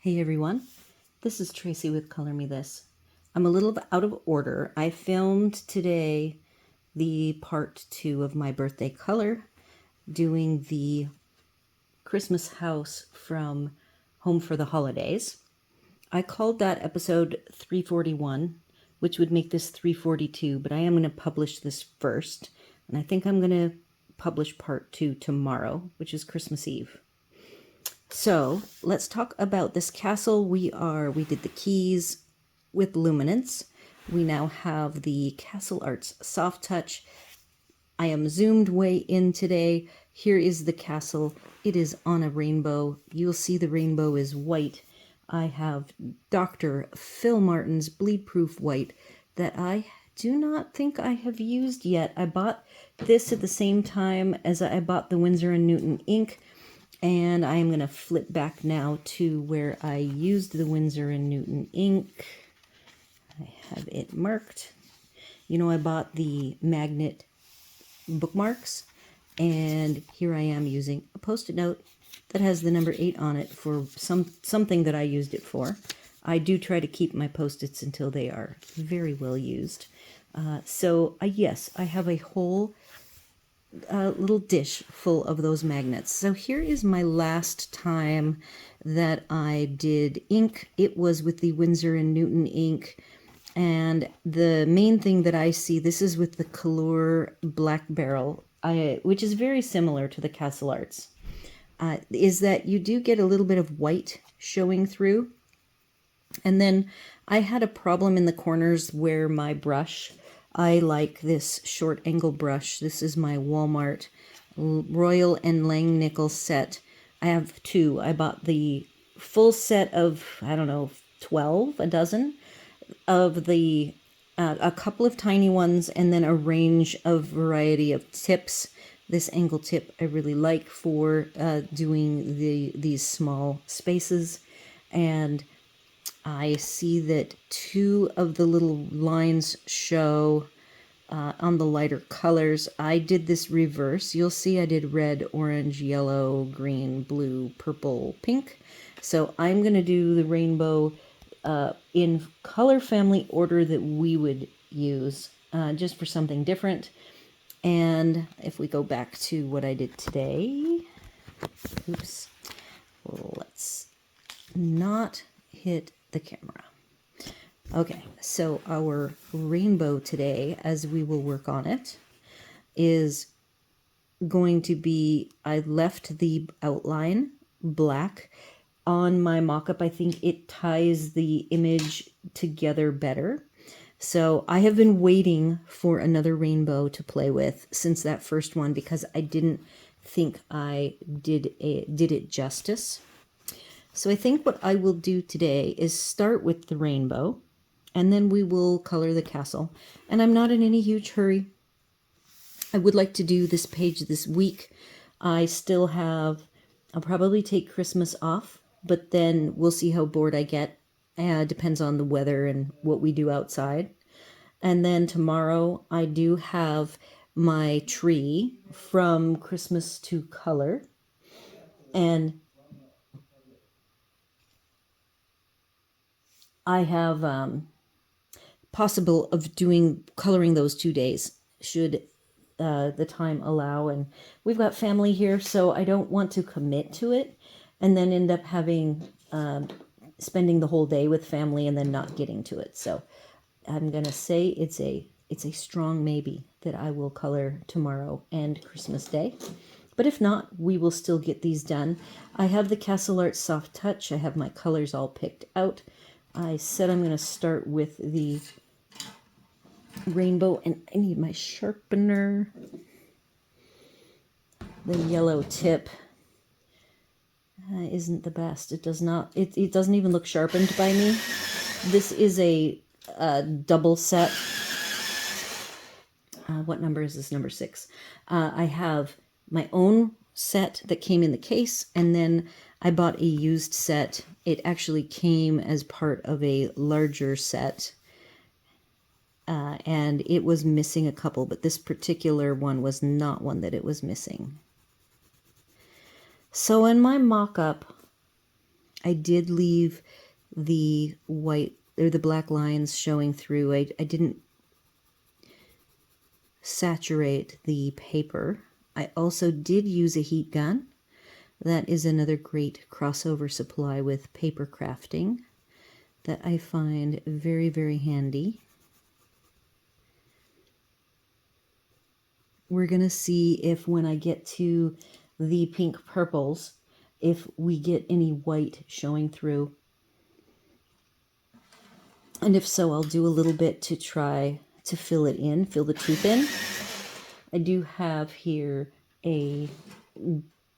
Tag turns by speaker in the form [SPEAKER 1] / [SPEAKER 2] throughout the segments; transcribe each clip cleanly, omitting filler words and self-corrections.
[SPEAKER 1] Hey everyone, this is Tracy with Color Me This. I'm a little out of order. I filmed today the part 2 of my birthday color, doing the Christmas house from Home for the Holidays. I called that episode 341, which would make this 342, but I am going to publish this first, and I think I'm going to publish part 2 tomorrow, which is Christmas Eve. So let's talk about this castle. We did the keys with luminance. We now have the Castle Arts Soft Touch. I am zoomed way in today. Here is the castle. It is on a rainbow. You'll see the rainbow is white. I have Dr. Phil Martin's Bleed Proof White that I do not think I have used yet. I bought this at the same time as I bought the Winsor & Newton ink. And I am going to flip back now to where I used the Winsor & Newton ink. I have it marked. You know, I bought the magnet bookmarks, and here I am using a Post-it note that has the number 8 on it for something that I used it for. I do try to keep my Post-its until they are very well used. Yes, I have a whole little dish full of those magnets. So here is my last time that I did ink. It was with the Winsor & Newton ink. And the main thing that I see, this is with the Color Black Barrel, which is very similar to the Castle Arts, is that you do get a little bit of white showing through. And then I had a problem in the corners where my brush, I like this short angle brush. This is my Walmart Royal and Langnickel set. I have 2. I bought the full set of, I don't know, 12, a dozen of the, a couple of tiny ones, and then a range of variety of tips. This angle tip I really like for doing these small spaces. And I see that 2 of the little lines show on the lighter colors. I did this reverse. You'll see I did red, orange, yellow, green, blue, purple, pink. So I'm going to do the rainbow in color family order that we would use, just for something different. And if we go back to what I did today, oops, let's not hit the camera. Okay, so our rainbow today, as we will work on it, is going to be, I left the outline black. On my mock-up, I think it ties the image together better. So I have been waiting for another rainbow to play with since that first one, because I didn't think I did it justice. So I think what I will do today is start with the rainbow, and then we will color the castle. And I'm not in any huge hurry. I would like to do this page this week. I'll probably take Christmas off, but then we'll see how bored I get. Depends on the weather and what we do outside. And then tomorrow I do have my tree from Christmas to color. And I have possible of coloring those 2 days should the time allow. And we've got family here, so I don't want to commit to it and then end up having spending the whole day with family and then not getting to it. So I'm gonna say it's a strong maybe that I will color tomorrow and Christmas Day. But if not, we will still get these done. I have the Castle Arts Soft Touch. I have my colors all picked out. I said I'm going to start with the rainbow, and I need my sharpener. The yellow tip isn't the best. It does not. It doesn't even look sharpened by me. This is a double set. What number is this? Number 6. I have my own set that came in the case, and then I bought a used set. It actually came as part of a larger set, and it was missing a couple, but this particular one was not one that it was missing. So in my mock-up, I did leave the white or the black lines showing through. I didn't saturate the paper. I also did use a heat gun. That is another great crossover supply with paper crafting that I find very, very handy. We're going to see if when I get to the pink purples, if we get any white showing through. And if so, I'll do a little bit to try to fill it in, fill the tooth in. I do have here a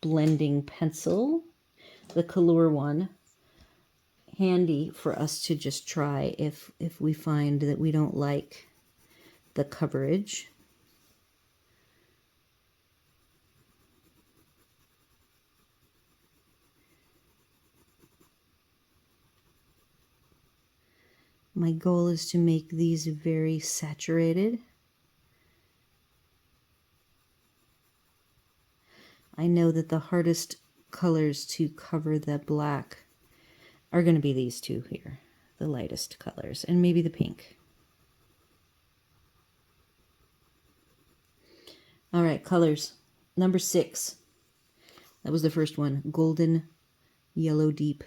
[SPEAKER 1] blending pencil, the Color one, handy for us to just try if we find that we don't like the coverage. My goal is to make these very saturated. I know that the hardest colors to cover the black are going to be these two here, the lightest colors, and maybe the pink. All right, colors. Number 6. That was the first one. Golden Yellow Deep.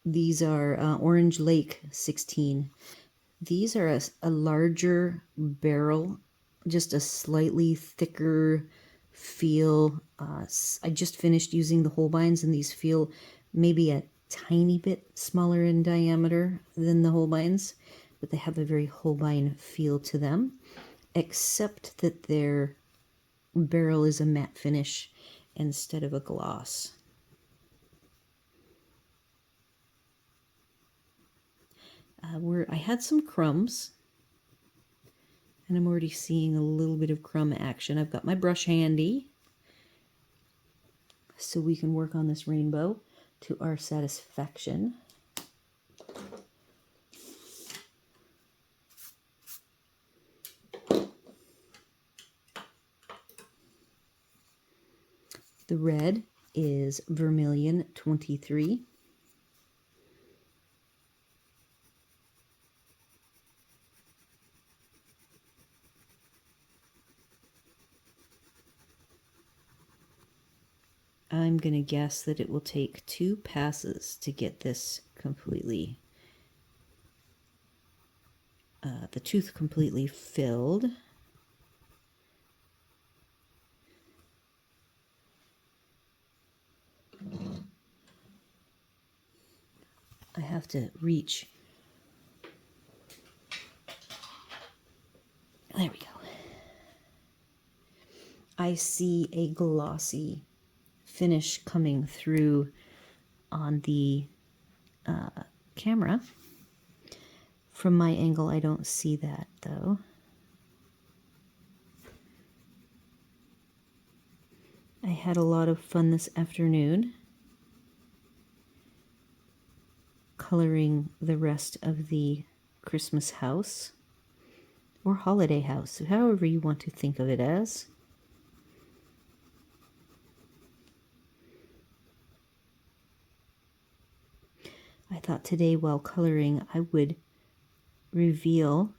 [SPEAKER 1] These are Orange Lake 16. These are a larger barrel, just a slightly thicker feel. I just finished using the Holbeins, and these feel maybe a tiny bit smaller in diameter than the Holbeins, but they have a very Holbein feel to them, except that their barrel is a matte finish instead of a gloss. I had some crumbs, and I'm already seeing a little bit of crumb action. I've got my brush handy, so we can work on this rainbow to our satisfaction. The red is Vermilion 23. I'm going to guess that it will take 2 passes to get this completely, the tooth completely filled. I have to reach. There we go. I see a glossy finish coming through on the camera. From my angle, I don't see that though. I had a lot of fun this afternoon coloring the rest of the Christmas house or holiday house, however you want to think of it as. I thought today while coloring I would reveal,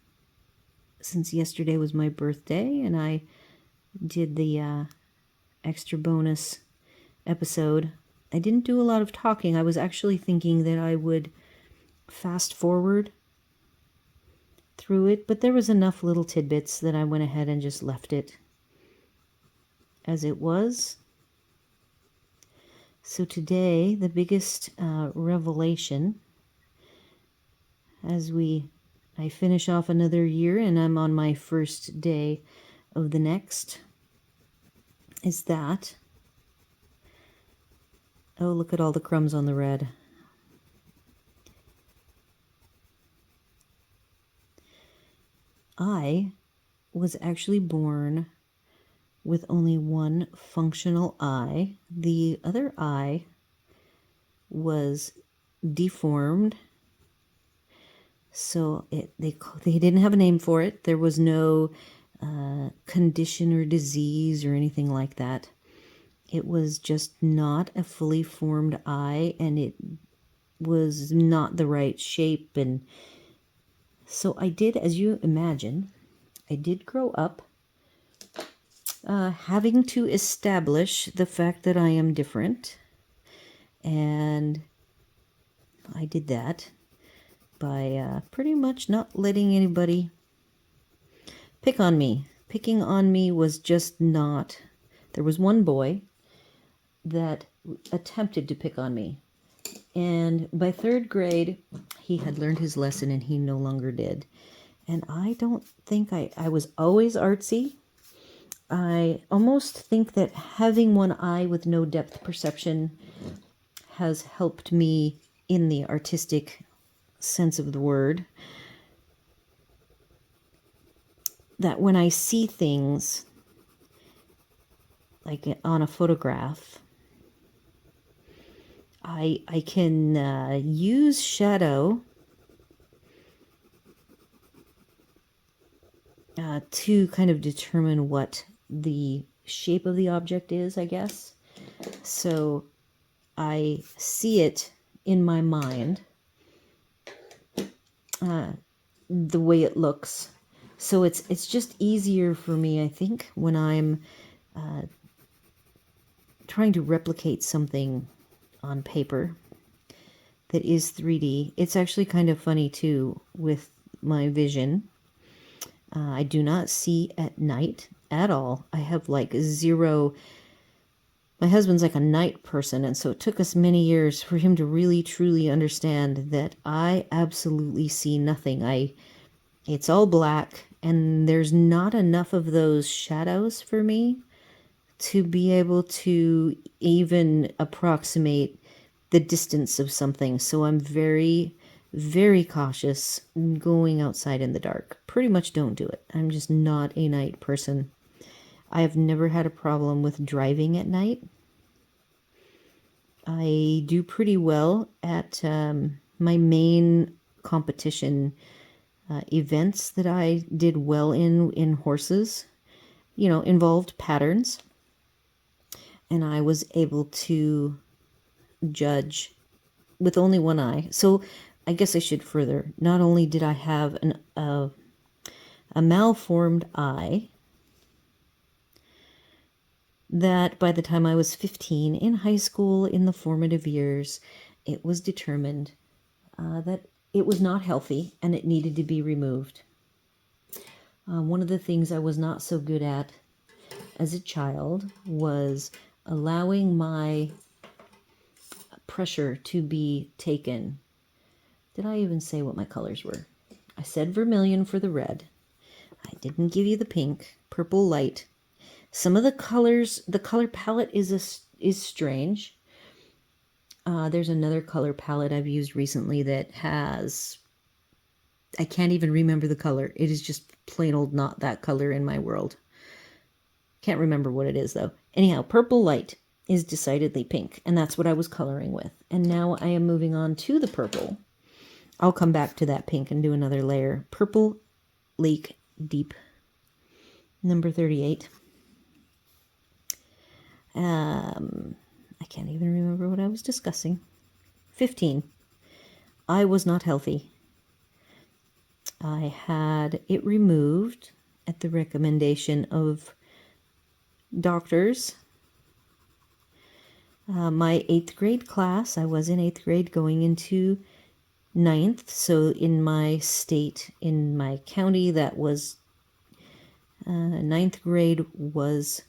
[SPEAKER 1] since yesterday was my birthday and I did the extra bonus episode, I didn't do a lot of talking. I was actually thinking that I would fast forward through it, but there was enough little tidbits that I went ahead and just left it as it was. So today, the biggest revelation, as I finish off another year and I'm on my first day of the next, is that, oh, look at all the crumbs on the red. I was actually born with only one functional eye. The other eye was deformed, so they didn't have a name for it. There was no condition or disease or anything like that. It was just not a fully formed eye, and it was not the right shape. And so I did, as you imagine, I did grow up having to establish the fact that I am different. And I did that by pretty much not letting anybody pick on me. Picking on me was just not. There was one boy that attempted to pick on me. And by third grade, he had learned his lesson and he no longer did. And I don't think I was always artsy. I almost think that having one eye with no depth perception has helped me in the artistic sense of the word. That when I see things, like on a photograph, I can use shadow to kind of determine what the shape of the object is, I guess. So I see it in my mind, the way it looks. So it's just easier for me, I think, when I'm trying to replicate something on paper that is 3D. It's actually kind of funny too with my vision. I do not see at night at all. I have like zero. My husband's like a night person, and so it took us many years for him to really truly understand that I absolutely see nothing. It's all black, and there's not enough of those shadows for me to be able to even approximate the distance of something. So I'm very, very cautious going outside in the dark. Pretty much don't do it. I'm just not a night person. I have never had a problem with driving at night. I do pretty well at my main competition events that I did well in horses, involved patterns. And I was able to judge with only one eye. So I guess I should further. Not only did I have a malformed eye, that by the time I was 15 in high school, in the formative years, it was determined that it was not healthy and it needed to be removed. One of the things I was not so good at as a child was allowing my pressure to be taken. Did I even say what my colors were? I said vermilion for the red. I didn't give you the pink, purple light. Some of the colors, the color palette is strange. There's another color palette I've used recently that has, I can't even remember the color. It is just plain old not that color in my world. Can't remember what it is though. Anyhow, purple light is decidedly pink, and that's what I was coloring with. And now I am moving on to the purple. I'll come back to that pink and do another layer. Purple Lake Deep, number 38. I can't even remember what I was discussing. 15. I was not healthy. I had it removed at the recommendation of doctors. My 8th grade class, I was in 8th grade going into 9th. So in my state, in my county, that was 9th grade was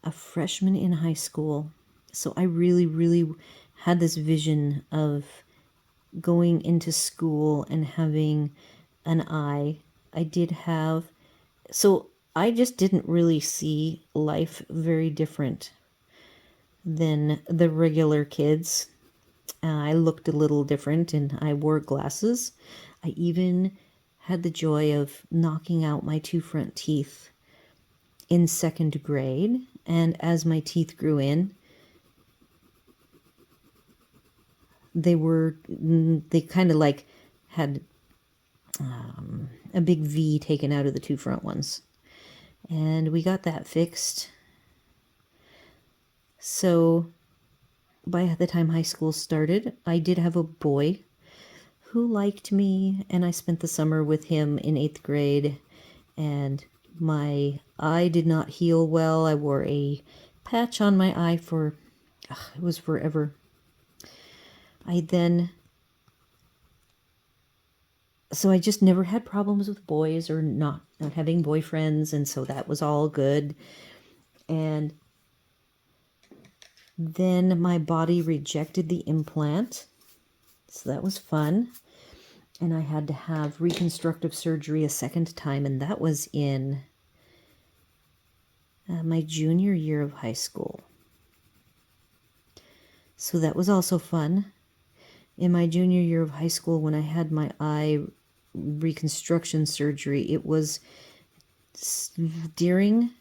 [SPEAKER 1] a freshman in high school. So I really, really had this vision of going into school and having an eye. I did have, so I just didn't really see life very different than the regular kids. I looked a little different and I wore glasses. I even had the joy of knocking out my 2 front teeth in 2nd grade. And as my teeth grew in, they kind of like had a big V taken out of the 2 front ones. and we got that fixed. So by the time high school started, I did have a boy who liked me, and I spent the summer with him in 8th grade, and my eye did not heal well. I wore a patch on my eye for, it was forever. So I just never had problems with boys or not having boyfriends, and so that was all good. And then my body rejected the implant, so that was fun. And I had to have reconstructive surgery a second time, and that was in my junior year of high school. So that was also fun. In my junior year of high school, when I had my eye reconstruction surgery, it was during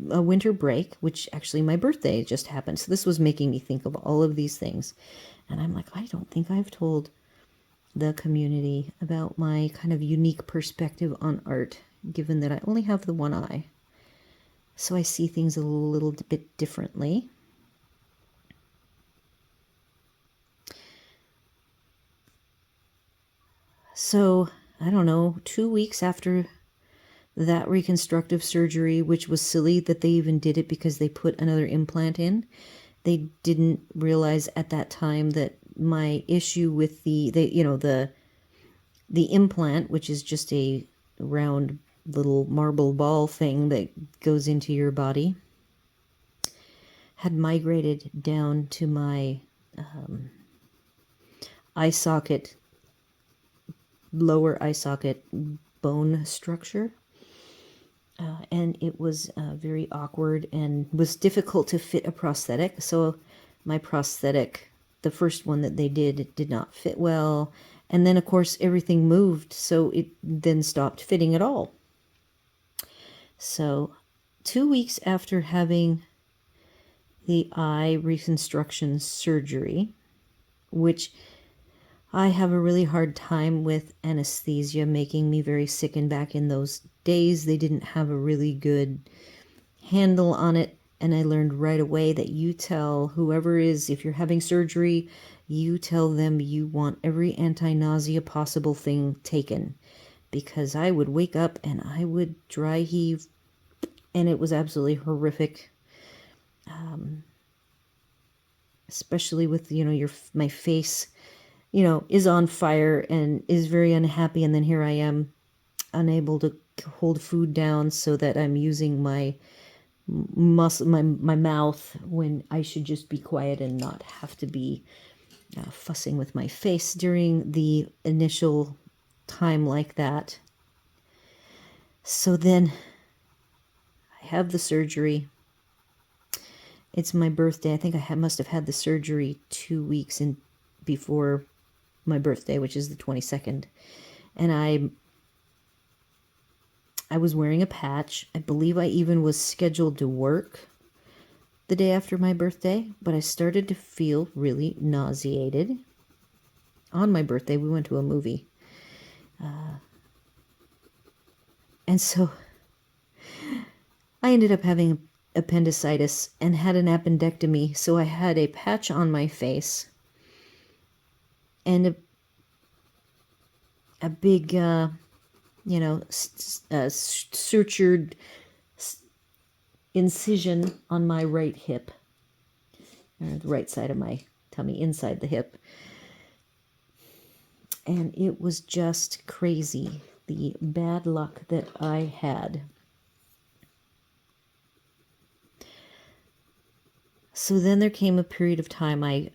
[SPEAKER 1] a winter break, which actually my birthday just happened. So this was making me think of all of these things. And I'm like, I don't think I've told the community about my kind of unique perspective on art, given that I only have the one eye. So I see things a little bit differently. So, I don't know, 2 weeks after that reconstructive surgery, which was silly that they even did it because they put another implant in. They didn't realize at that time that my issue with the implant, which is just a round little marble ball thing that goes into your body, had migrated down to my eye socket, lower eye socket bone structure. And it was very awkward and was difficult to fit a prosthetic. So my prosthetic, the first one that they did not fit well. And then, of course, everything moved, so it then stopped fitting at all. So 2 weeks after having the eye reconstruction surgery, which I have a really hard time with anesthesia making me very sick, and back in those days they didn't have a really good handle on it, and I learned right away that you tell whoever is, if you're having surgery, you tell them you want every anti-nausea possible thing taken, because I would wake up and I would dry heave, and it was absolutely horrific. Especially with, my face, is on fire and is very unhappy, and then here I am unable to hold food down so that I'm using my muscle, my mouth, when I should just be quiet and not have to be fussing with my face during the initial time like that. So then I have the surgery. It's my birthday. I think I must have had the surgery 2 weeks before my birthday, which is the 22nd. And I was wearing a patch. I believe I even was scheduled to work the day after my birthday, but I started to feel really nauseated. On my birthday, we went to a movie. And so I ended up having appendicitis and had an appendectomy, so I had a patch on my face and a big, sutured incision on my right hip, or the right side of my tummy, inside the hip. And it was just crazy, the bad luck that I had. So then there came a period of time, a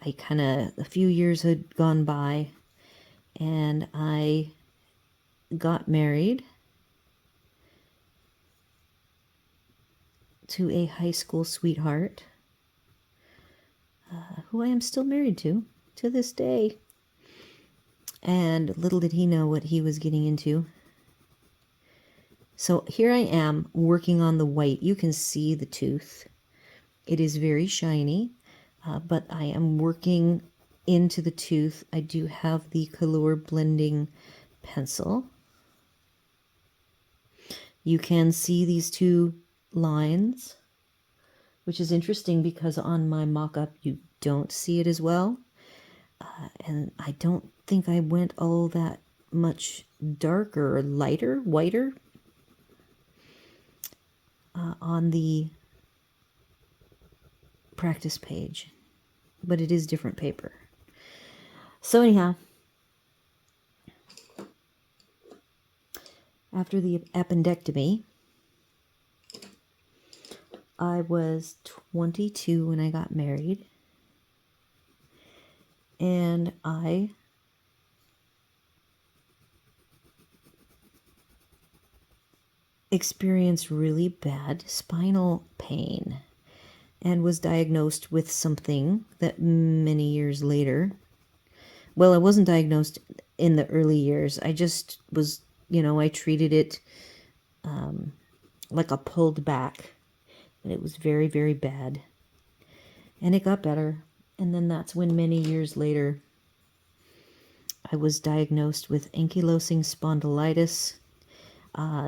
[SPEAKER 1] few years had gone by, and I got married to a high school sweetheart, who I am still married to this day. And little did he know what he was getting into. So here I am working on the white. You can see the tooth. It is very shiny, but I am working into the tooth. I do have the color blending pencil. You can see these two lines, which is interesting because on my mock-up you don't see it as well. And I don't think I went all that much darker or lighter, whiter on the practice page, but it is different paper. So anyhow, after the appendectomy, I was 22 when I got married, and I experienced really bad spinal pain and was diagnosed with something that many years later, well, I wasn't diagnosed in the early years. I just was, I treated it like a pulled back, and it was very, very bad. And it got better. And then that's when many years later, I was diagnosed with ankylosing spondylitis.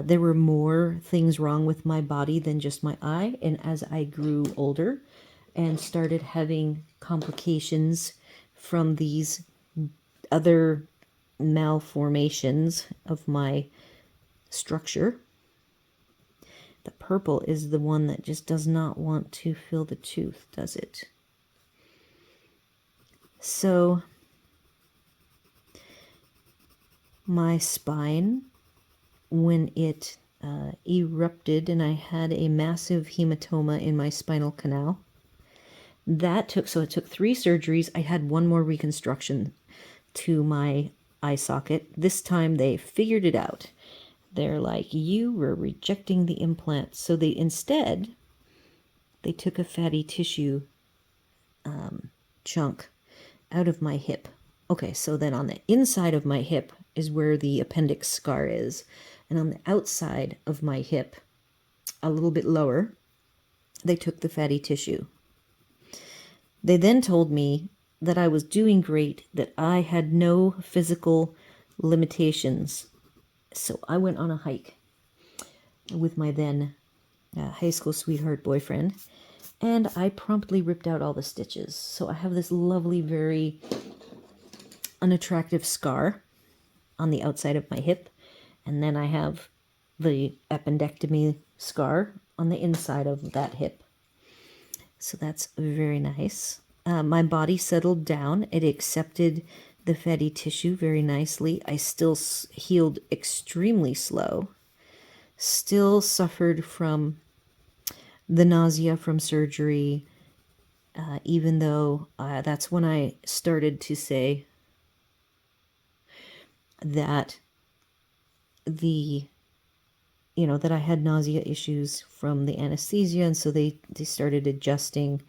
[SPEAKER 1] There were more things wrong with my body than just my eye. And as I grew older and started having complications from these other malformations of my structure, the purple is the one that just does not want to fill the tooth, does it? So my spine, when it erupted and I had a massive hematoma in my spinal canal, it took 3 surgeries. I had one more reconstruction to my eye socket. This time they figured it out. They're like, you were rejecting the implant. So they took a fatty tissue chunk out of my hip. Okay, so then on the inside of my hip is where the appendix scar is. And on the outside of my hip, a little bit lower, they took the fatty tissue. They then told me that I was doing great, that I had no physical limitations. So I went on a hike with my then high school sweetheart boyfriend, and I promptly ripped out all the stitches. So I have this lovely, very unattractive scar on the outside of my hip, and then I have the appendectomy scar on the inside of that hip. So that's very nice. My body settled down. It accepted the fatty tissue very nicely. I still healed extremely slow. Still suffered from the nausea from surgery, even though that's when I started to say that that I had nausea issues from the anesthesia, and so they started adjusting.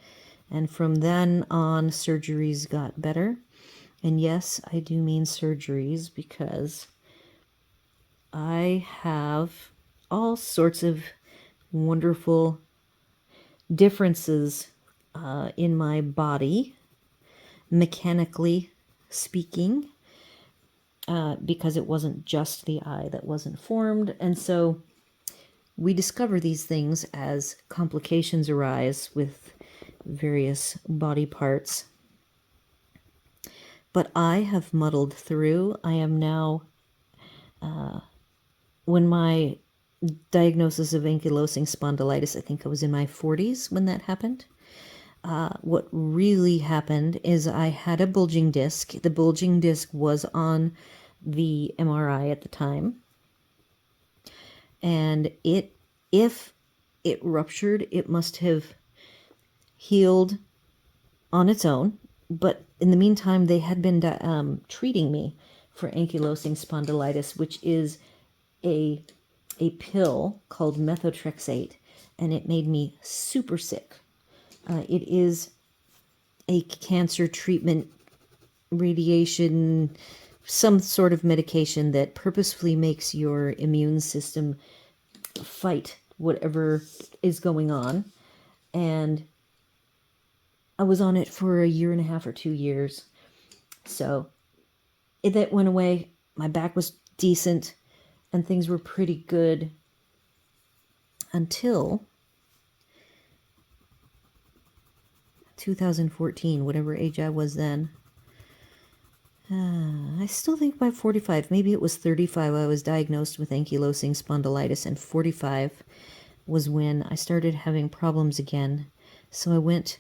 [SPEAKER 1] And from then on, surgeries got better. And yes, I do mean surgeries, because I have all sorts of wonderful differences in my body, mechanically speaking, because it wasn't just the eye that wasn't formed. And so we discover these things as complications arise with various body parts. But I have muddled through. I am now, when my diagnosis of ankylosing spondylitis, I think I was in my 40s when that happened. What really happened is I had a bulging disc. The bulging disc was on the MRI at the time. And if it ruptured, it must have healed on its own. But in the meantime, they had been treating me for ankylosing spondylitis, which is a pill called methotrexate, and it made me super sick. It is a cancer treatment, radiation, some sort of medication that purposefully makes your immune system fight whatever is going on. And I was on it for 1.5 or 2 years. So that went away. My back was decent and things were pretty good. until 2014, whatever age I was then. I still think by 45, maybe it was 35, I was diagnosed with ankylosing spondylitis, and 45 was when I started having problems again. So I went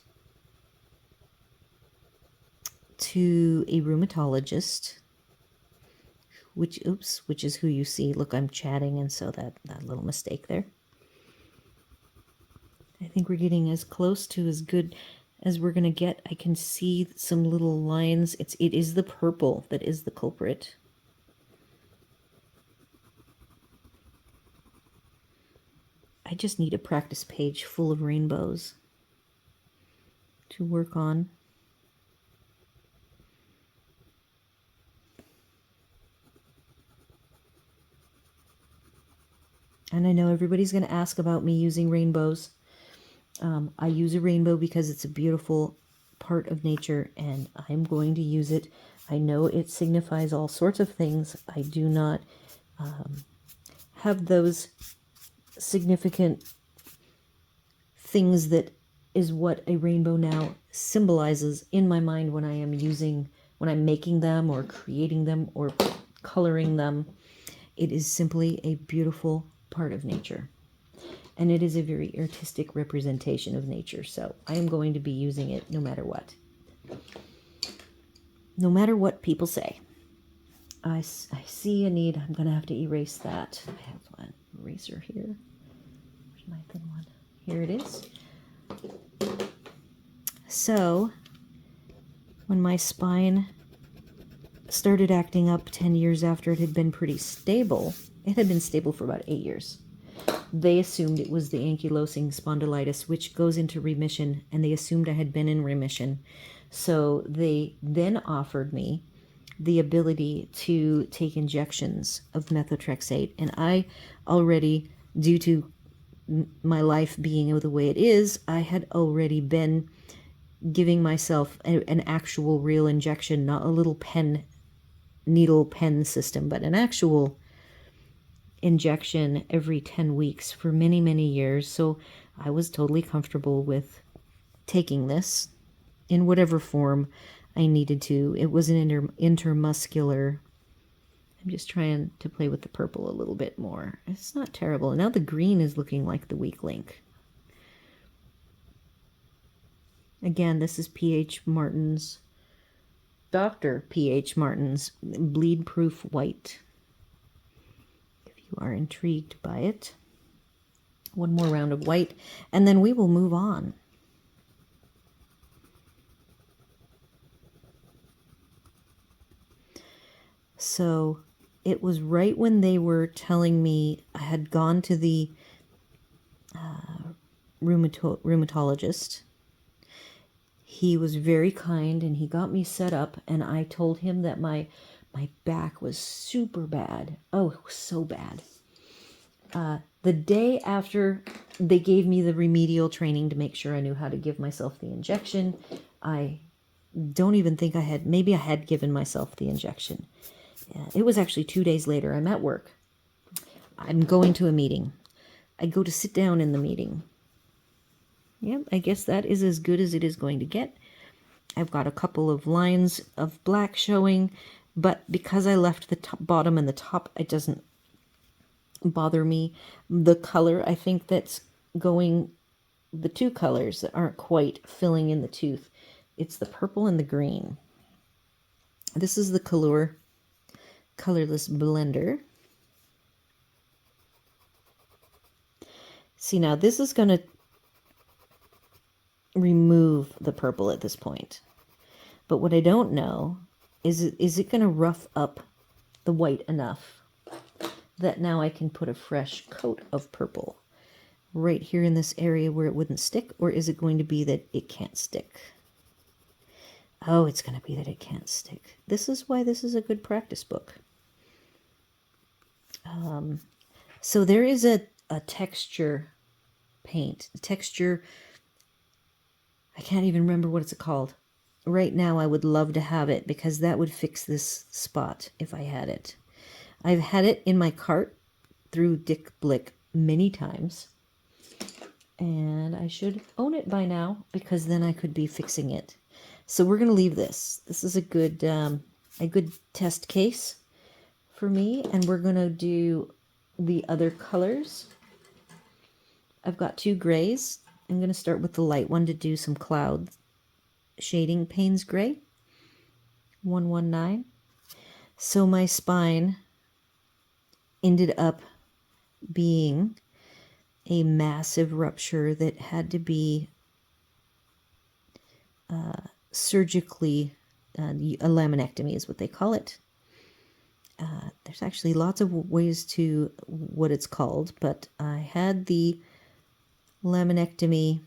[SPEAKER 1] to a rheumatologist, which is who you see. Look, I'm chatting, and so that little mistake there. I think we're getting as close to as good as we're going to get. I can see some little lines. It is the purple that is the culprit. I just need a practice page full of rainbows to work on. And I know everybody's going to ask about me using rainbows. I use a rainbow because it's a beautiful part of nature, and I'm going to use it. I know it signifies all sorts of things. I do not have those significant things that is what a rainbow now symbolizes in my mind when I'm making them or creating them or coloring them. It is simply a beautiful part of nature. And it is a very artistic representation of nature. So I am going to be using it no matter what. No matter what people say. I see a need. I'm going to have to erase that. I have an eraser here. Where's my thin one? Here it is. So when my spine started acting up 10 years after it had been pretty stable, it had been stable for about 8 years. They assumed it was the ankylosing spondylitis, which goes into remission, and they assumed I had been in remission. So they then offered me the ability to take injections of methotrexate, and I already, due to my life being the way it is, I had already been giving myself an actual real injection, not a little needle pen system, but an actual injection every 10 weeks for many, many years. So I was totally comfortable with taking this in whatever form I needed to. It was an intermuscular. I'm just trying to play with the purple a little bit more. It's not terrible. Now the green is looking like the weak link. Again, this is P.H. Martin's, Dr. P.H. Martin's Bleed Proof White. You are intrigued by it. One more round of white, and then we will move on. So it was right when they were telling me I had gone to the rheumatologist. He was very kind, and he got me set up, and I told him that my back was super bad. Oh, it was so bad. The day after they gave me the remedial training to make sure I knew how to give myself the injection, I don't even think maybe I had given myself the injection. It was actually 2 days later. I'm at work. I'm going to a meeting. I go to sit down in the meeting. Yep, I guess that is as good as it is going to get. I've got a couple of lines of black showing, but because I left the bottom and the top, it doesn't bother me. The color, I think that's going, the two colors that aren't quite filling in the tooth, it's the purple and the green. This is the Color Colorless Blender. See, now this is going to remove the purple at this point. But what I don't know is it going to rough up the white enough that now I can put a fresh coat of purple right here in this area where it wouldn't stick, or is it going to be that it can't stick? Oh, it's going to be that it can't stick. This is why this is a good practice book. So there is a texture paint. Texture, I can't even remember what it's called. Right now I would love to have it because that would fix this spot if I had it. I've had it in my cart through Dick Blick many times. And I should own it by now because then I could be fixing it. So we're going to leave this. This is a good test case for me. And we're going to do the other colors. I've got 2 grays. I'm going to start with the light one to do some cloud shading. Payne's Gray, 119. So my spine ended up being a massive rupture that had to be surgically, a laminectomy is what they call it. There's actually lots of ways to what it's called, but I had the laminectomy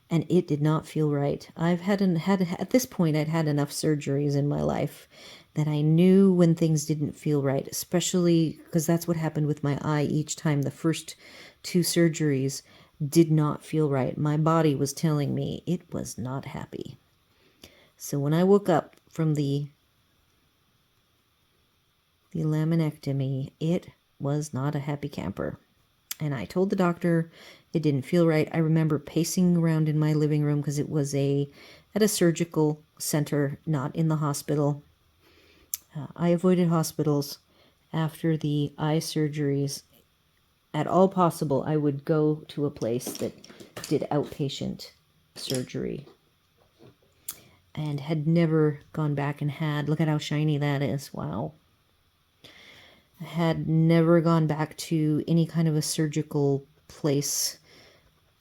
[SPEAKER 1] and it did not feel right. At this point, I'd had enough surgeries in my life that I knew when things didn't feel right, especially because that's what happened with my eye each time. The first 2 surgeries did not feel right. My body was telling me it was not happy. So when I woke up from the laminectomy, it was not a happy camper. And I told the doctor it didn't feel right. I remember pacing around in my living room because it was at a surgical center, not in the hospital. I avoided hospitals after the eye surgeries. At all possible, I would go to a place that did outpatient surgery and had never gone back and look at how shiny that is. Wow. I had never gone back to any kind of a surgical place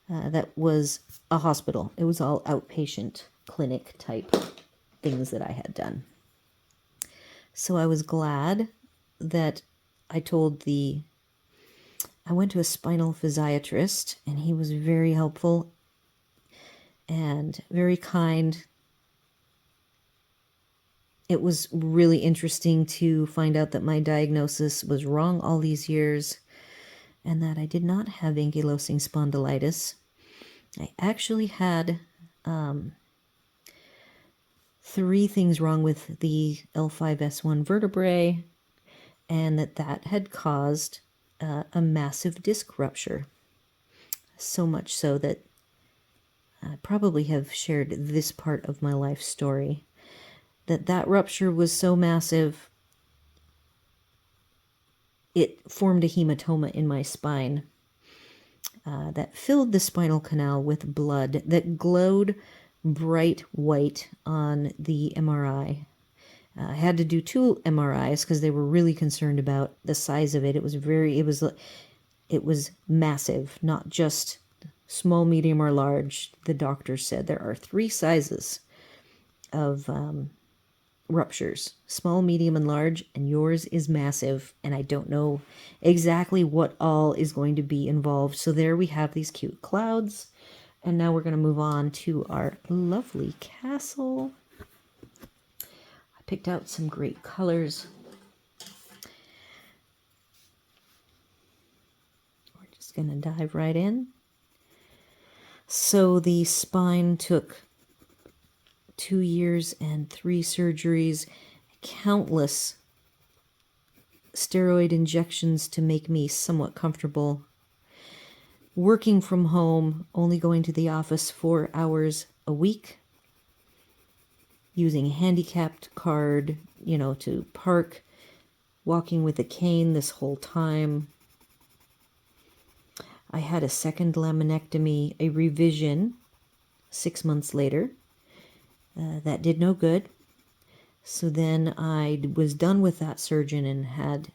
[SPEAKER 1] that was a hospital. It was all outpatient clinic type things that I had done. So I was glad that I went to a spinal physiatrist, and he was very helpful and very kind. It was really interesting to find out that my diagnosis was wrong all these years and that I did not have ankylosing spondylitis. I actually had 3 things wrong with the L5-S1 vertebrae, and that had caused a massive disc rupture. So much so that I probably have shared this part of my life story. That rupture was so massive, it formed a hematoma in my spine that filled the spinal canal with blood that glowed bright white on the MRI. I had to do 2 MRIs because they were really concerned about the size of it. It was massive, not just small, medium, or large. The doctor said there are 3 sizes of ruptures: small, medium, and large, and yours is massive, and I don't know exactly what all is going to be involved. So there we have these cute clouds, and now we're going to move on to our lovely castle. I picked out some great colors. We're just going to dive right in. So the spine took 2 years and 3 surgeries, countless steroid injections to make me somewhat comfortable, working from home, only going to the office 4 hours a week, using a handicapped card, to park, walking with a cane this whole time. I had a second laminectomy, a revision, 6 months later. That did no good. So then I was done with that surgeon and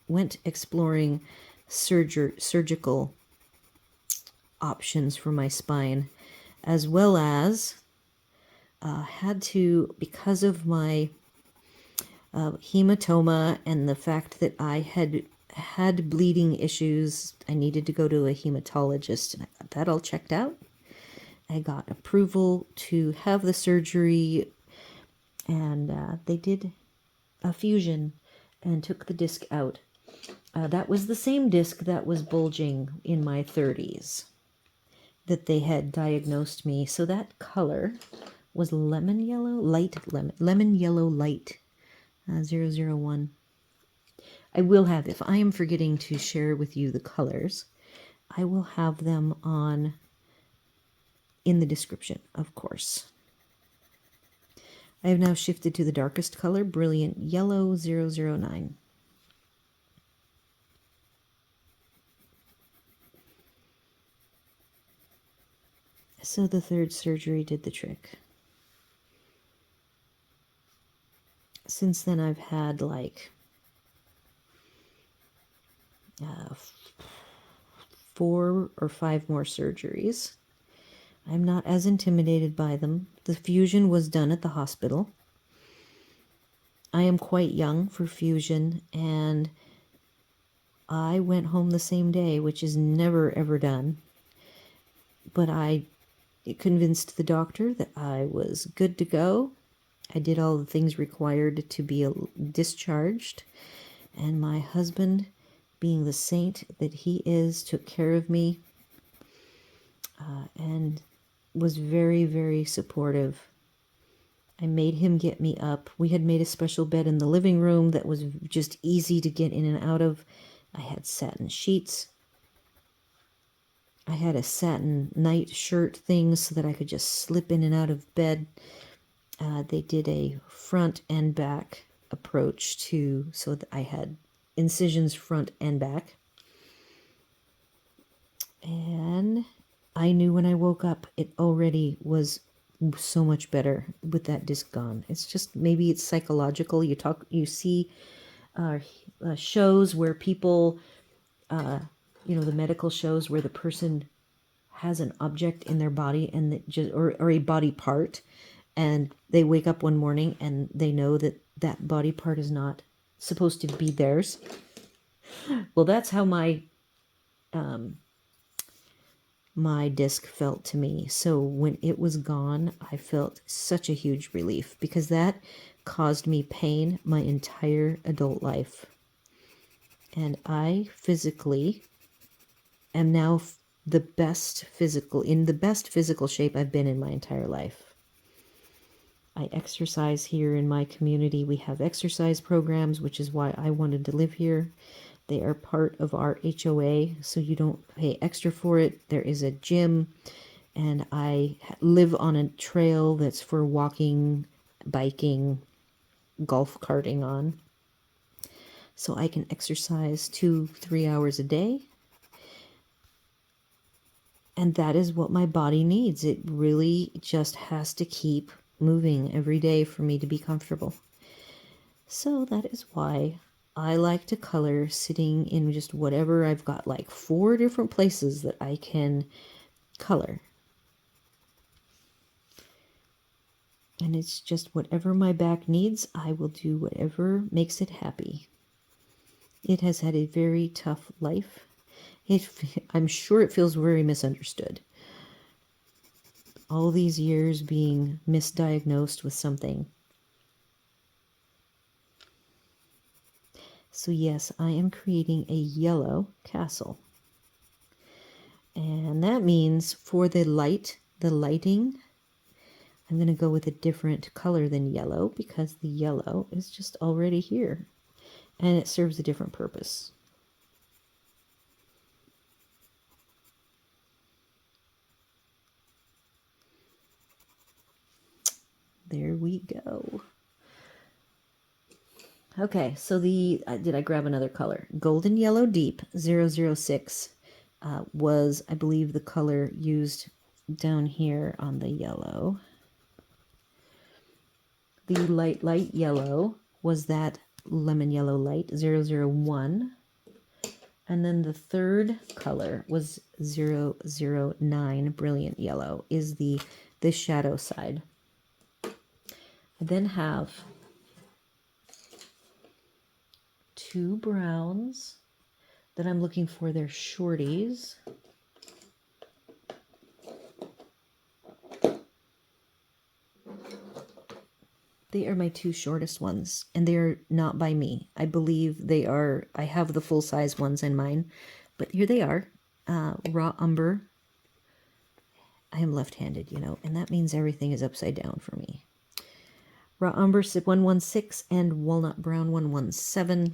[SPEAKER 1] went exploring surgical options for my spine, as well as had to, because of my hematoma and the fact that I had bleeding issues, I needed to go to a hematologist, and I got that all checked out. I got approval to have the surgery, and they did a fusion and took the disc out. That was the same disc that was bulging in my 30s that they had diagnosed me. So that color was lemon yellow light 001. I will have, if I am forgetting to share with you the colors, I will have them on in the description, of course. I have now shifted to the darkest color, Brilliant Yellow 009. So the third surgery did the trick. Since then, I've had like 4 or 5 more surgeries. I'm not as intimidated by them. The fusion was done at the hospital. I am quite young for fusion, and I went home the same day, which is never ever done. But I convinced the doctor that I was good to go. I did all the things required to be discharged, and my husband, being the saint that he is, took care of me and was very, very supportive. I made him get me up. We had made a special bed in the living room that was just easy to get in and out of. I had satin sheets. I had a satin night shirt thing so that I could just slip in and out of bed. They did a front and back approach too, so that I had incisions front and back. And I knew when I woke up, it already was so much better with that disc gone. It's just, maybe it's psychological. You see shows where people, the medical shows where the person has an object in their body and that just, or a body part, and they wake up one morning and they know that that body part is not supposed to be theirs. Well, that's how my disc felt to me. So when it was gone, I felt such a huge relief, because that caused me pain my entire adult life. And I physically am now in the best physical shape I've been in my entire life. I exercise here in my community. We have exercise programs, which is why I wanted to live here. They are part of our HOA, so you don't pay extra for it. There is a gym, and I live on a trail that's for walking, biking, golf carting on. So I can exercise 2-3 hours a day. And that is what my body needs. It really just has to keep moving every day for me to be comfortable. So that is why I like to color sitting in just whatever. I've got like 4 different places that I can color. And it's just whatever my back needs, I will do whatever makes it happy. It has had a very tough life. I'm sure it feels very misunderstood. All these years being misdiagnosed with something. So yes, I am creating a yellow castle. And that means for the lighting, I'm going to go with a different color than yellow, because the yellow is just already here. And it serves a different purpose. There we go. Okay, so did I grab another color? Golden Yellow Deep 006 was, I believe, the color used down here on the yellow. The light yellow was that Lemon Yellow Light 001. And then the third color was 009 Brilliant Yellow, is the shadow side. I then have 2 browns that I'm looking for. They're shorties. They are my 2 shortest ones, and they're not by me. I believe they are, I have the full-size ones in mine, but here they are. Raw Umber. I am left-handed, and that means everything is upside down for me. Raw Umber 116 and Walnut Brown 117.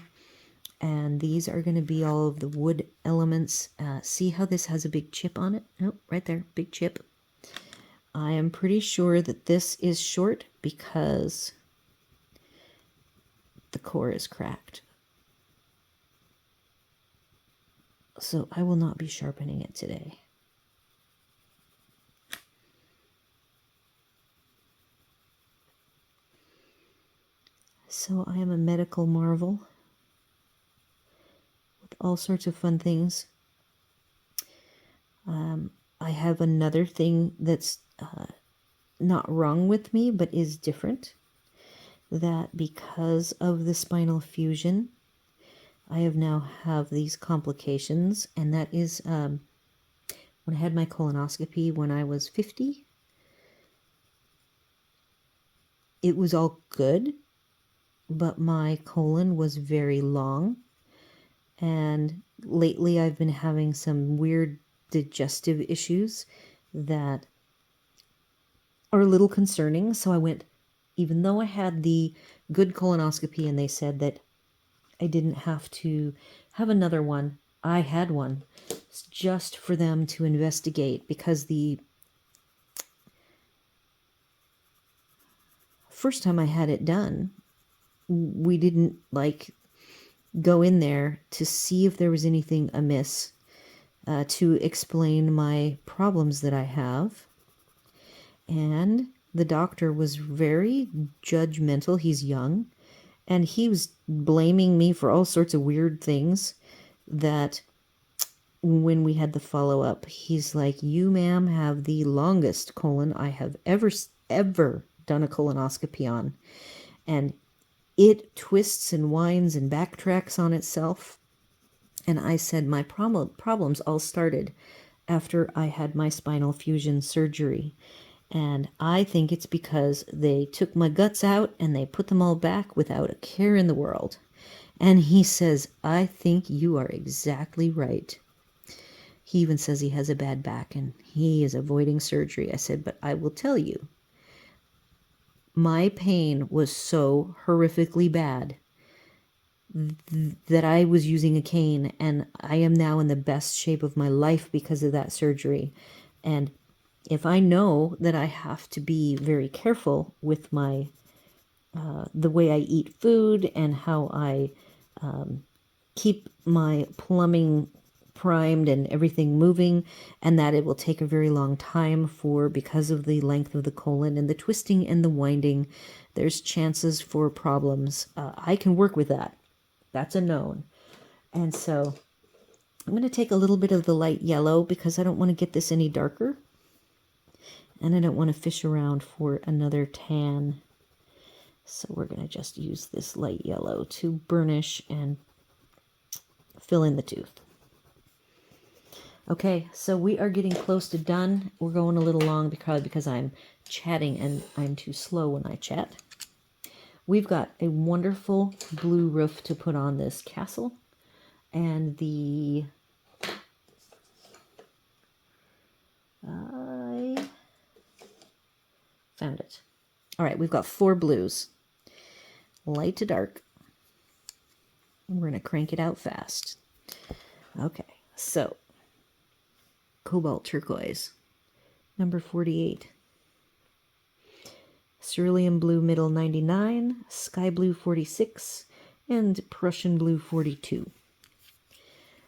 [SPEAKER 1] And these are going to be all of the wood elements. See how this has a big chip on it? Oh, right there, big chip. I am pretty sure that this is short because the core is cracked. So I will not be sharpening it today. So I am a medical marvel with all sorts of fun things. I have another thing that's not wrong with me, but is different. That because of the spinal fusion, I have now have these complications, and that is when I had my colonoscopy when I was 50. It was all good, but my colon was very long, and lately I've been having some weird digestive issues that are a little concerning. So I went, even though I had the good colonoscopy and they said that I didn't have to have another one, I had one just for them to investigate, because the first time I had it done, we didn't go in there to see if there was anything amiss, to explain my problems that I have. And the doctor was very judgmental. He's young, and he was blaming me for all sorts of weird things. That when we had the follow-up, he's like, "You, ma'am, have the longest colon I have ever done a colonoscopy on, and it twists and winds and backtracks on itself." And I said, my problems all started after I had my spinal fusion surgery. And I think it's because they took my guts out and they put them all back without a care in the world. And he says, "I think you are exactly right." He even says he has a bad back and he is avoiding surgery. I said, "But I will tell you, my pain was so horrifically bad that I was using a cane, and I am now in the best shape of my life because of that surgery. And if I know that I have to be very careful with my the way I eat food and how I keep my plumbing primed and everything moving, and that it will take a very long time because of the length of the colon and the twisting and the winding, there's chances for problems. I can work with that. That's a known. And so I'm going to take a little bit of the light yellow because I don't want to get this any darker. And I don't want to fish around for another tan. So we're going to just use this light yellow to burnish and fill in the tooth. Okay, so we are getting close to done. We're going a little long because I'm chatting and I'm too slow when I chat. We've got a wonderful blue roof to put on this castle. And I found it. All right, we've got 4 blues. Light to dark. We're going to crank it out fast. Okay, so cobalt turquoise, number 48. Cerulean blue middle 99, sky blue 46, and Prussian blue 42.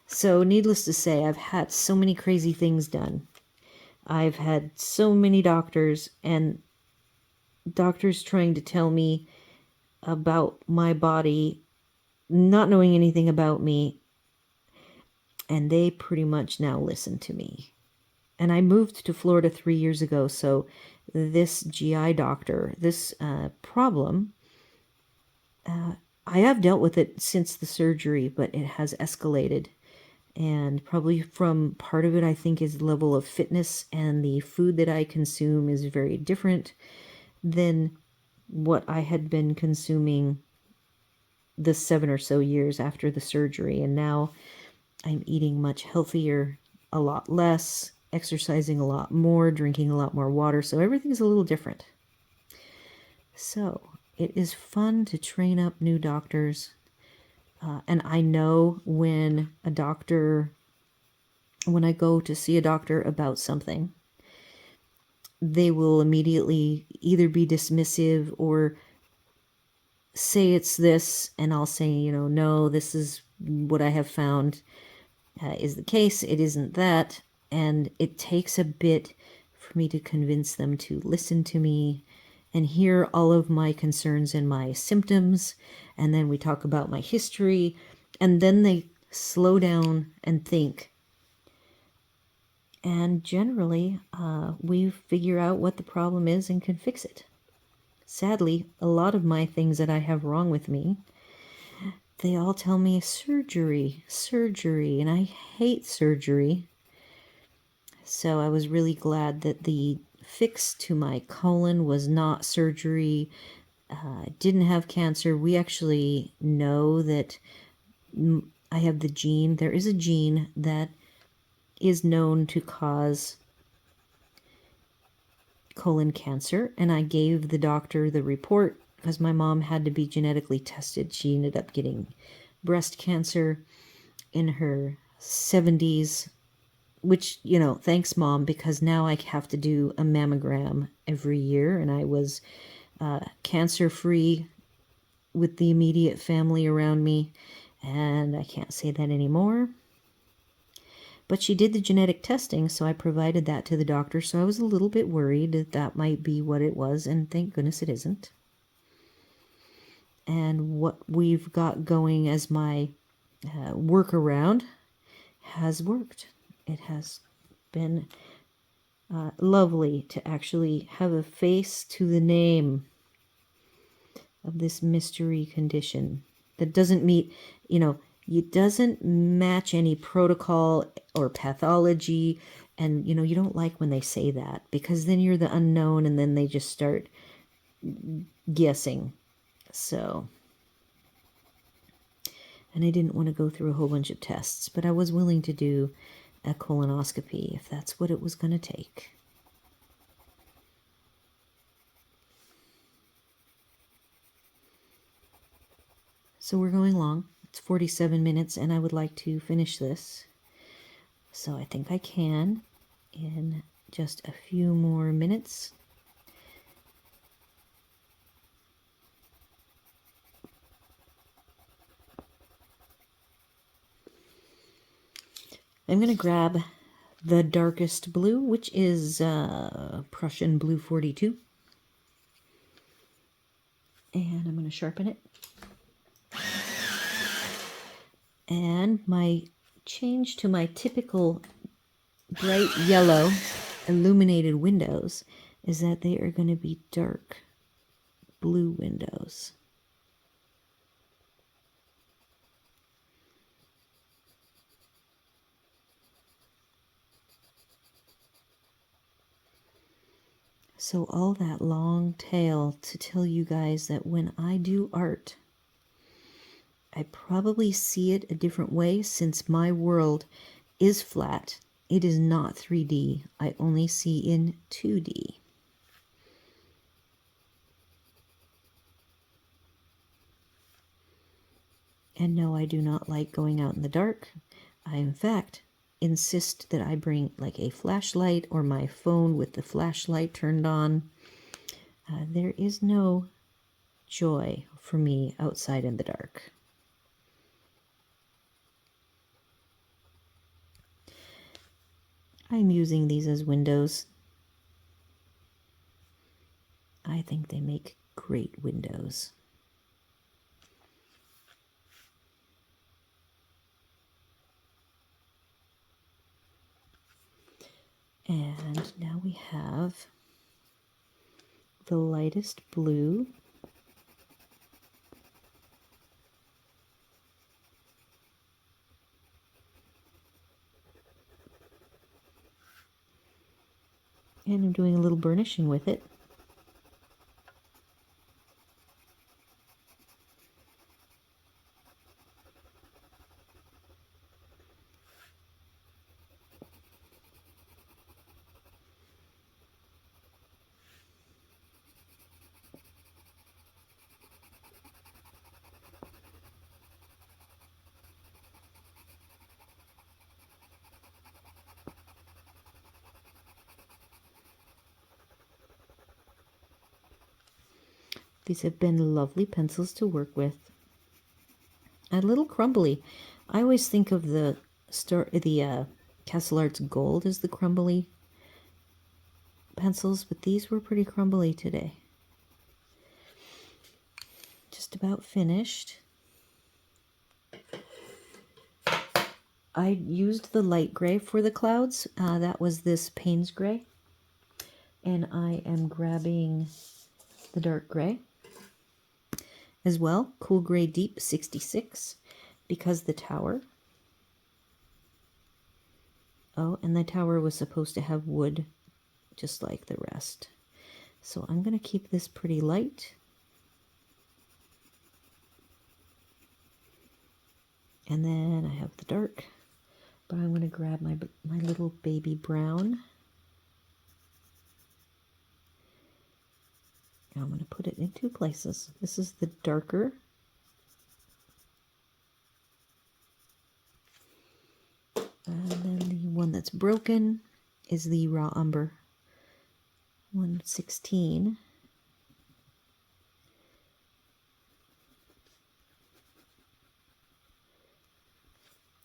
[SPEAKER 1] So needless to say, I've had so many crazy things done. I've had so many doctors, and doctors trying to tell me about my body, not knowing anything about me, and they pretty much now listen to me. And I moved to Florida 3 years ago, so this GI doctor, this problem, I have dealt with it since the surgery, but it has escalated. And probably from part of it, I think, is level of fitness, and the food that I consume is very different than what I had been consuming the 7 or so years after the surgery. And now I'm eating much healthier, a lot less, exercising a lot more, drinking a lot more water. So everything's a little different. So it is fun to train up new doctors And I know when I go to see a doctor about something, they will immediately either be dismissive or say it's this, and I'll say, no, this is what I have found is the case. It isn't that. And it takes a bit for me to convince them to listen to me and hear all of my concerns and my symptoms. And then we talk about my history. And then they slow down and think. And generally, we figure out what the problem is and can fix it. Sadly, a lot of my things that I have wrong with me, they all tell me surgery, surgery, and I hate surgery. So I was really glad that the fix to my colon was not surgery. I didn't have cancer. We actually know that I have the gene. There is a gene that is known to cause colon cancer, and I gave the doctor the report because my mom had to be genetically tested. She ended up getting breast cancer in her 70s, which, thanks, Mom, because now I have to do a mammogram every year, and I was cancer-free with the immediate family around me, and I can't say that anymore. But she did the genetic testing, so I provided that to the doctor, so I was a little bit worried that that might be what it was, and thank goodness it isn't. And what we've got going as my workaround has worked. It has been lovely to actually have a face to the name of this mystery condition that doesn't meet, it doesn't match any protocol or pathology. And, you don't like when they say that, because then you're the unknown and then they just start guessing. So, and I didn't want to go through a whole bunch of tests, but I was willing to do a colonoscopy if that's what it was going to take. So we're going long. It's 47 minutes, and I would like to finish this. So I think I can in just a few more minutes. I'm going to grab the darkest blue, which is Prussian Blue 42. And I'm going to sharpen it. And my change to my typical bright yellow illuminated windows is that they are going to be dark blue windows. So all that long tail to tell you guys that when I do art, I probably see it a different way, since my world is flat. It is not 3D. I only see in 2D. And no, I do not like going out in the dark. I, in fact, insist that I bring like a flashlight or my phone with the flashlight turned on. There is no joy for me outside in the dark. I'm using these as windows. I think they make great windows. And now we have the lightest blue. And I'm doing a little burnishing with it. These have been lovely pencils to work with. A little crumbly. I always think of the Castle Arts Gold as the crumbly pencils, but these were pretty crumbly today. Just about finished. I used the light gray for the clouds. That was this Payne's gray. And I am grabbing the dark gray as well. Cool Gray Deep 66, because the tower. Oh, and the tower was supposed to have wood just like the rest. So I'm going to keep this pretty light. And then I have the dark, but I'm going to grab my little baby brown. And I'm going to put it in two places. This is the darker. And then the one that's broken is the raw umber 116.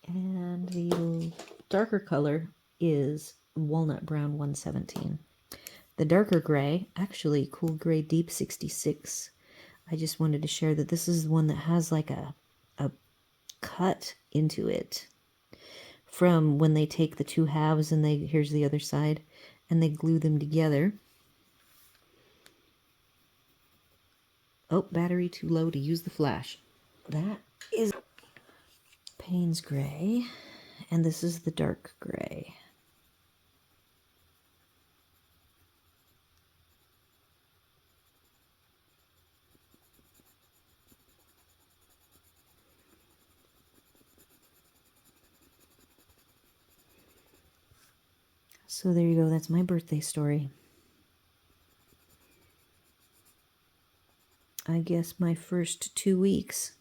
[SPEAKER 1] And the darker color is walnut brown 117. The darker gray, actually Cool Gray Deep 66. I just wanted to share that this is the one that has like a cut into it from when they take the two halves and here's the other side, and they glue them together. Oh, battery too low to use the flash. That is Payne's gray, and this is the dark gray. So there you go, that's my birthday story. I guess my first 2 weeks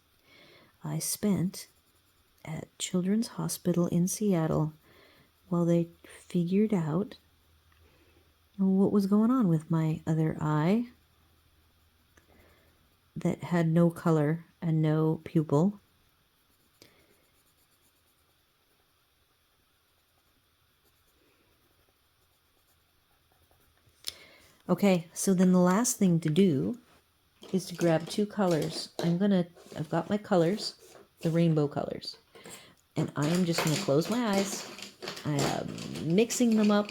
[SPEAKER 1] I spent at Children's Hospital in Seattle while they figured out what was going on with my other eye that had no color and no pupil. Okay, so then the last thing to do is to grab two colors. I've got my colors, the rainbow colors, and I am just gonna close my eyes. I am mixing them up,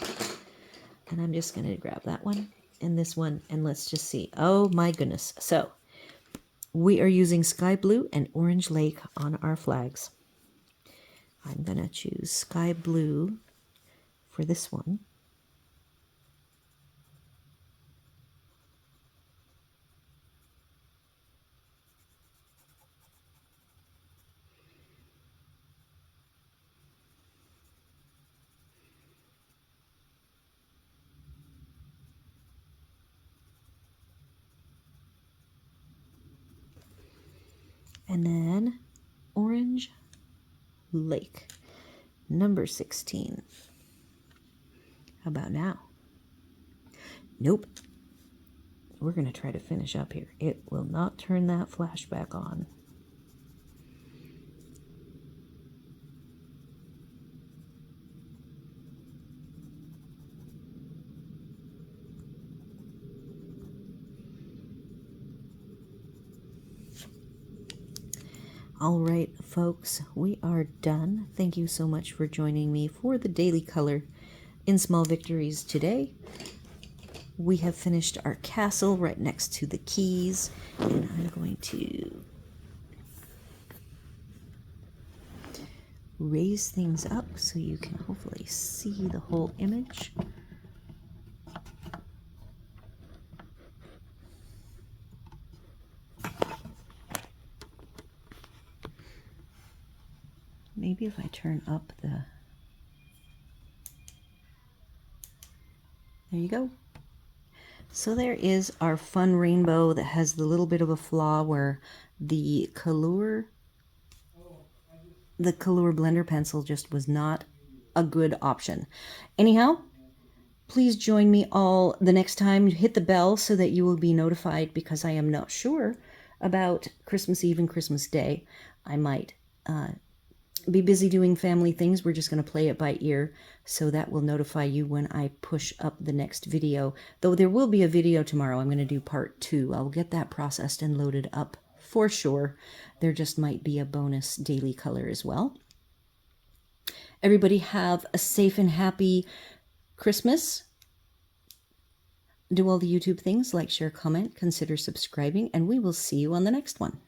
[SPEAKER 1] and I'm just gonna grab that one and this one, and let's just see. Oh my goodness. So we are using Sky Blue and Orange Lake on our flags. I'm gonna choose Sky Blue for this one. And then Orange Lake, number 16. How about now? Nope. We're going to try to finish up here. It will not turn that flashback on. All right, folks, we are done. Thank you so much for joining me for the daily color in Small Victories today. We have finished our castle right next to the keys, and I'm going to raise things up so you can hopefully see the whole image. Maybe if I turn up the... There you go. So there is our fun rainbow that has the little bit of a flaw where the Color blender pencil just was not a good option. Anyhow, Please join me all the next time. Hit the bell so that you will be notified, because I am not sure about Christmas Eve and Christmas Day. I might be busy doing family things. We're just going to play it by ear, so that will notify you when I push up the next video. Though there will be a video tomorrow. I'm going to do part 2. I'll get that processed and loaded up for sure. There just might be a bonus daily color as well. Everybody have a safe and happy Christmas. Do all the YouTube things, like, share, comment, consider subscribing, and we will see you on the next one.